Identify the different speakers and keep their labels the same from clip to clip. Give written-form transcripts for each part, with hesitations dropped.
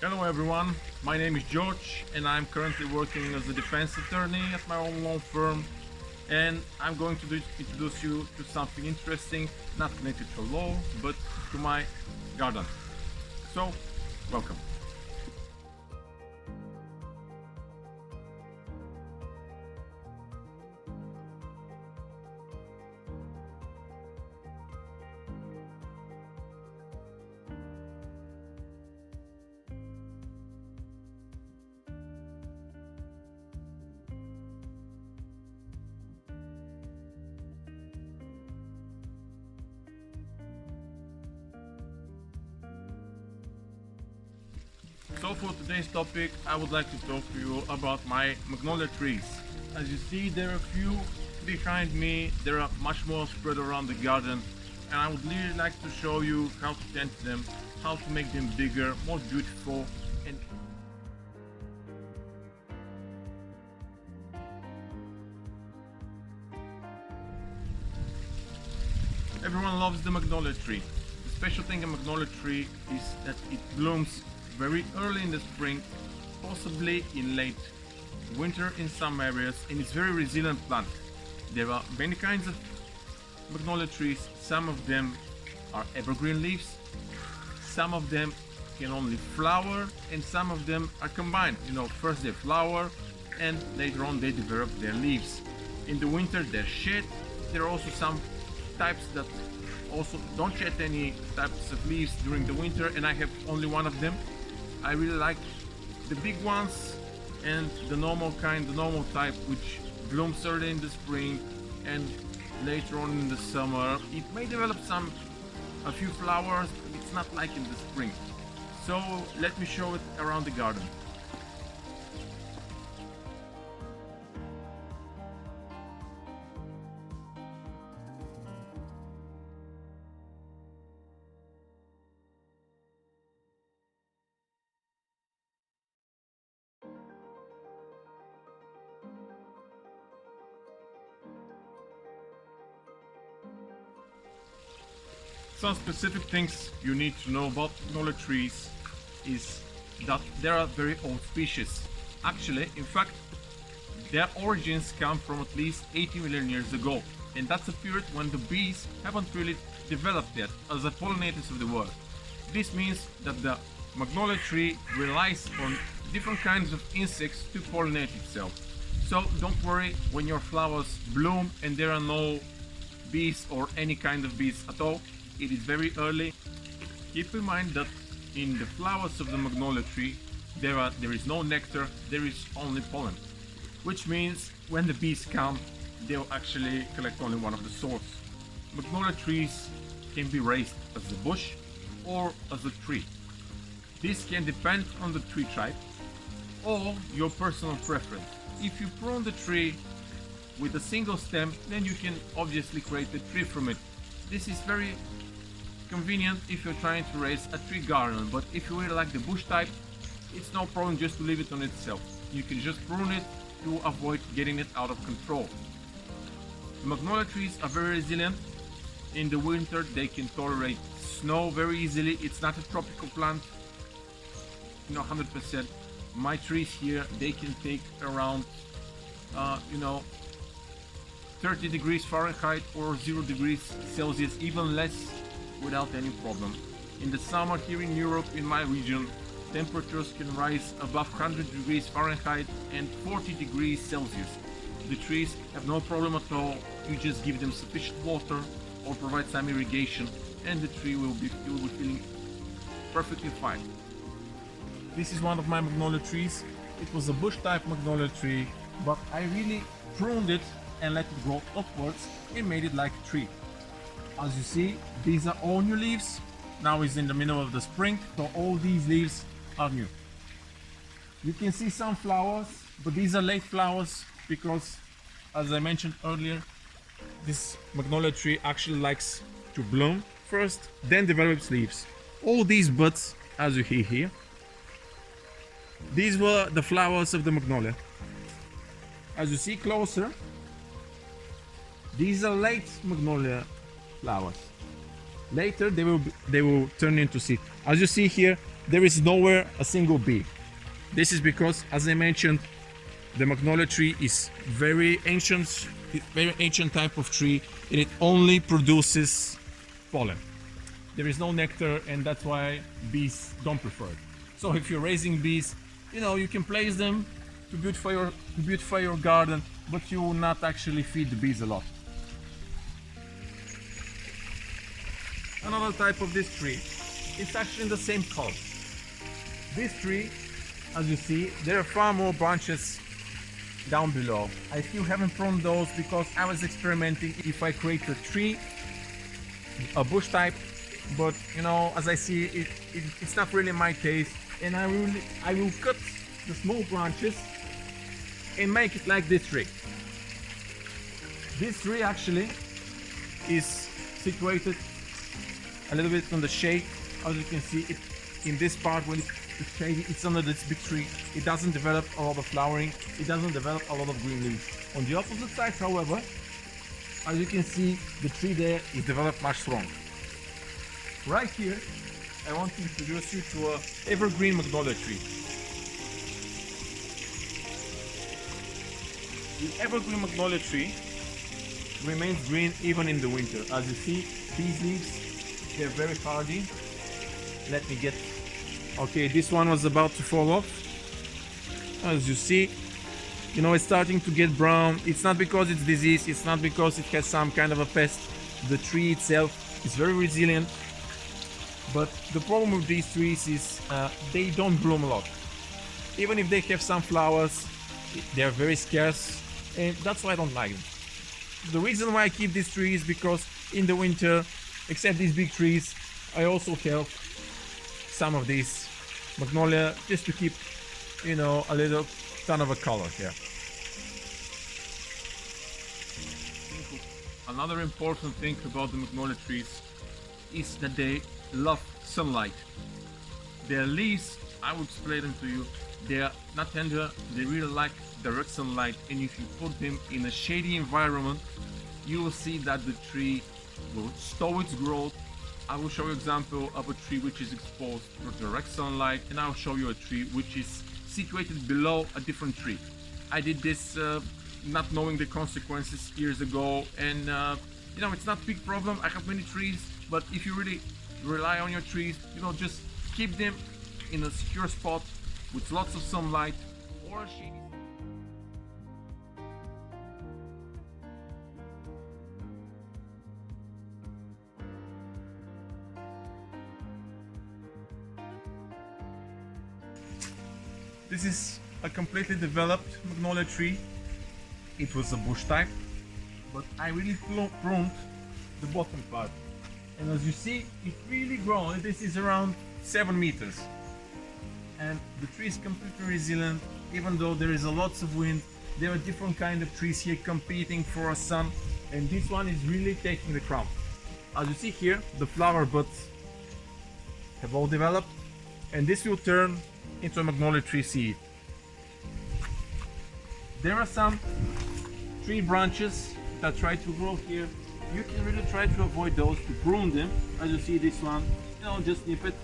Speaker 1: Hello everyone, my name is George and I'm currently working as a defense attorney at my own law firm, and I'm going to introduce you to something interesting, not connected to law, but to my garden. So, welcome. So for today's topic, I would like to talk to you about my magnolia trees. As you see, there are a few behind me. There are much more spread around the garden, and I would really like to show you how to tend to them, how to make them bigger, more beautiful, and everyone loves the magnolia tree. The special thing in magnolia tree is that it blooms very early in the spring, possibly in late winter in some areas, and it's very resilient plant. There are many kinds of magnolia trees. Some of them are evergreen leaves, some of them can only flower, and some of them are combined. First they flower and later on they develop their leaves. In the winter they shed. There are also some types that also don't shed any types of leaves during the winter, and I have only one of them. I really like the big ones and the normal kind, the normal type, which blooms early in the spring and later on in the summer. It may develop a few flowers, but it's not like in the spring. So let me show it around the garden. Some specific things you need to know about magnolia trees is that they are very old species. Actually, in fact, their origins come from at least 80 million years ago, and that's a period when the bees haven't really developed yet as the pollinators of the world. This means that the magnolia tree relies on different kinds of insects to pollinate itself. So don't worry when your flowers bloom and there are no bees or any kind of bees at all. It is very early. Keep in mind that in the flowers of the magnolia tree there is no nectar, there is only pollen, which means when the bees come they'll actually collect only one of the sorts. Magnolia trees can be raised as a bush or as a tree. This can depend on the tree type or your personal preference. If you prune the tree with a single stem, then you can obviously create a tree from it. This is very convenient if you're trying to raise a tree garden, but if you really like the bush type, it's no problem just to leave it on itself. You can just prune it to avoid getting it out of control. Magnolia trees are very resilient. In the winter they can tolerate snow very easily. It's not a tropical plant, 100%. My trees here, they can take around 30 degrees Fahrenheit or 0 degrees Celsius, even less, without any problem. In the summer here in Europe, in my region, temperatures can rise above 100 degrees Fahrenheit and 40 degrees Celsius. The trees have no problem at all. You just give them sufficient water or provide some irrigation and the tree will be feeling perfectly fine. This is one of my magnolia trees. It was a bush type magnolia tree, but I really pruned it and let it grow upwards and made it like a tree. As you see, these are all new leaves. Now it's in the middle of the spring, so all these leaves are new. You can see some flowers, but these are late flowers because, as I mentioned earlier, this magnolia tree actually likes to bloom first, then develops leaves. All these buds, as you hear here, these were the flowers of the magnolia. As you see closer, these are late magnolia flowers. Later they will turn into seed. As you see here, there is nowhere a single bee. This is because, as I mentioned, the magnolia tree is very ancient type of tree, and it only produces pollen. There is no nectar, and that's why bees don't prefer it. So if you're raising bees, you can place them to beautify your garden, but you will not actually feed the bees a lot. Another type of this tree, it's actually in the same color. This tree, as you see, there are far more branches down below. I still haven't pruned those because I was experimenting if I create a tree, a bush type, but as I see it's not really my taste, and I will cut the small branches and make it like this tree. This tree actually is situated a little bit on the shade. As you can see, in this part when it's shady, it's under this big tree. It doesn't develop a lot of flowering, it doesn't develop a lot of green leaves. On the opposite side, however, as you can see, the tree there is developed much stronger. Right here, I want to introduce you to an evergreen magnolia tree. The evergreen magnolia tree remains green even in the winter. As you see, these leaves, they're very hardy. Let me get... Okay, this one was about to fall off. As you see, it's starting to get brown. It's not because it's diseased, it's not because it has some kind of a pest. The tree itself is very resilient. But the problem with these trees is they don't bloom a lot. Even if they have some flowers, they are very scarce, and that's why I don't like them. The reason why I keep these trees is because in the winter, except these big trees, I also have some of these magnolia just to keep, a little ton of a color here. Another important thing about the magnolia trees is that they love sunlight. Their leaves, I will explain them to you, they are not tender, they really like direct sunlight, and if you put them in a shady environment, you will see that the tree will stow its growth. I will show you an example of a tree which is exposed to direct sunlight, and I'll show you a tree which is situated below a different tree. I did this not knowing the consequences years ago, and it's not a big problem. I have many trees, but if you really rely on your trees, just keep them in a secure spot with lots of sunlight or a shady. This is a completely developed magnolia tree. It was a bush type, but I really pruned the bottom part. And as you see, it really grown. This is around 7 meters. And the tree is completely resilient, even though there is a lots of wind. There are different kind of trees here competing for a sun, and this one is really taking the crown. As you see here, the flower buds have all developed, and this will turn into a magnolia tree seed. There are some tree branches that try to grow here. You can really try to avoid those, to prune them. As you see this one, just nip it.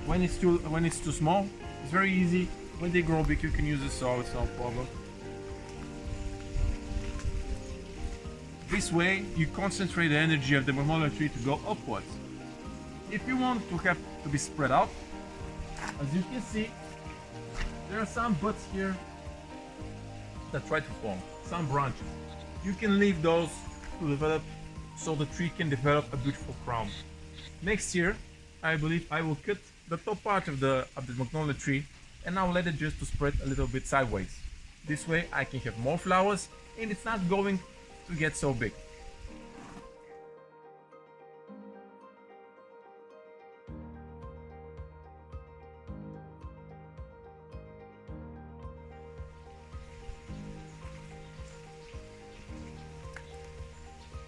Speaker 1: When it's too small, it's very easy. When they grow big, you can use a saw, it's no problem. This way, you concentrate the energy of the magnolia tree to go upwards. If you want to have to be spread out, as you can see, there are some buds here that try to form, some branches. You can leave those to develop so the tree can develop a beautiful crown. Next year, I believe I will cut the top part of the magnolia tree, and I'll let it just to spread a little bit sideways. This way I can have more flowers, and it's not going to get so big.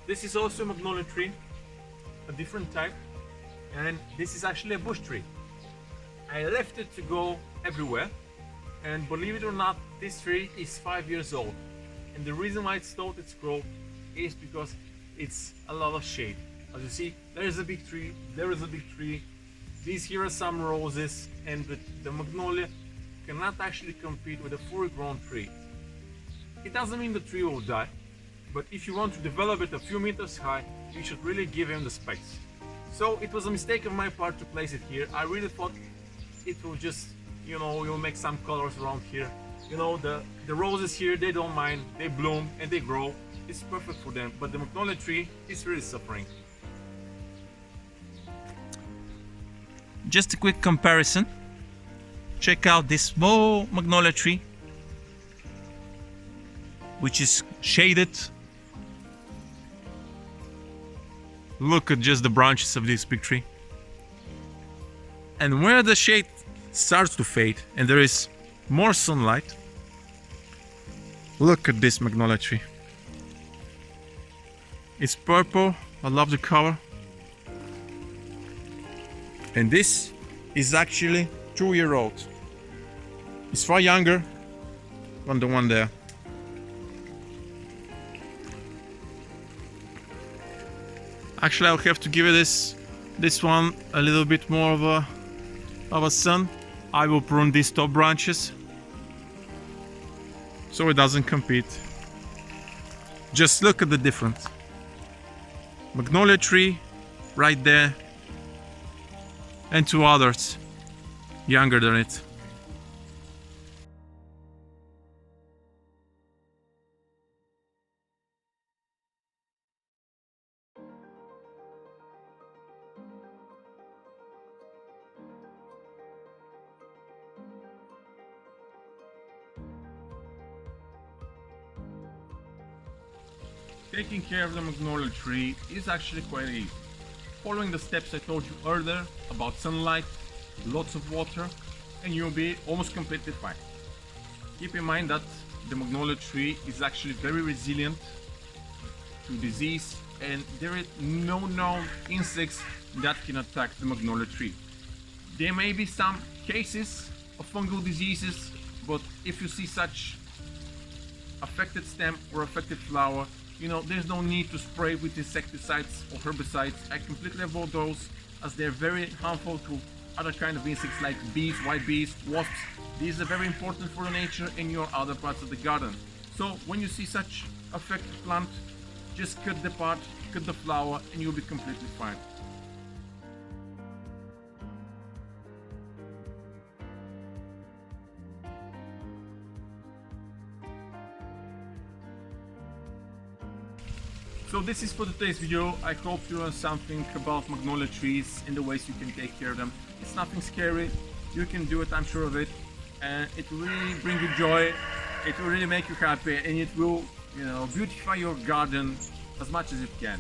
Speaker 1: This is also a magnolia tree, a different type, and this is actually a bush tree. I left it to go everywhere, and believe it or not, this tree is 5 years old. And the reason why it stalled its growth is because it's a lot of shade. As you see, there is a big tree, there is a big tree. these here are some roses, and the magnolia cannot actually compete with a fully grown tree. It doesn't mean the tree will die, but if you want to develop it a few meters high, you should really give him the space. So it was a mistake of my part to place it here. I really thought it will just, you'll make some colors around here. The roses here, they don't mind, they bloom and they grow. It's perfect for them, but the magnolia tree is really suffering. Just a quick comparison. Check out this small magnolia tree, which is shaded. Look at just the branches of this big tree. And where the shade starts to fade and there is more sunlight, look at this magnolia tree. It's purple, I love the color. And this is actually 2-year-old. It's far younger than the one there. Actually, I'll have to give it this one a little bit more of a sun. I will prune these top branches so it doesn't compete. Just look at the difference. Magnolia tree right there, and 2 others younger than it. Taking care of the magnolia tree is actually quite easy. Following the steps I told you earlier about sunlight, lots of water, and you'll be almost completely fine. Keep in mind that the magnolia tree is actually very resilient to disease, and there is no known insects that can attack the magnolia tree. There may be some cases of fungal diseases, but if you see such affected stem or affected flower, there's no need to spray with insecticides or herbicides. I completely avoid those as they're very harmful to other kind of insects like bees, white bees, wasps. These are very important for the nature in your other parts of the garden. So when you see such affected plant, just cut the part, cut the flower, and you'll be completely fine. So this is for today's video. I hope you learned something about magnolia trees and the ways you can take care of them. It's nothing scary. You can do it, I'm sure of it. And it will really bring you joy. It will really make you happy, and it will, beautify your garden as much as it can.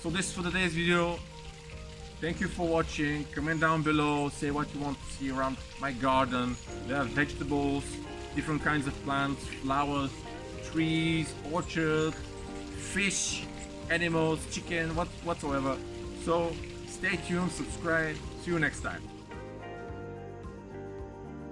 Speaker 1: So this is for today's video. Thank you for watching. Comment down below, say what you want to see around my garden. There are vegetables, different kinds of plants, flowers, trees, orchards, fish, animals, chicken, whatsoever. So stay tuned, subscribe. See you next time.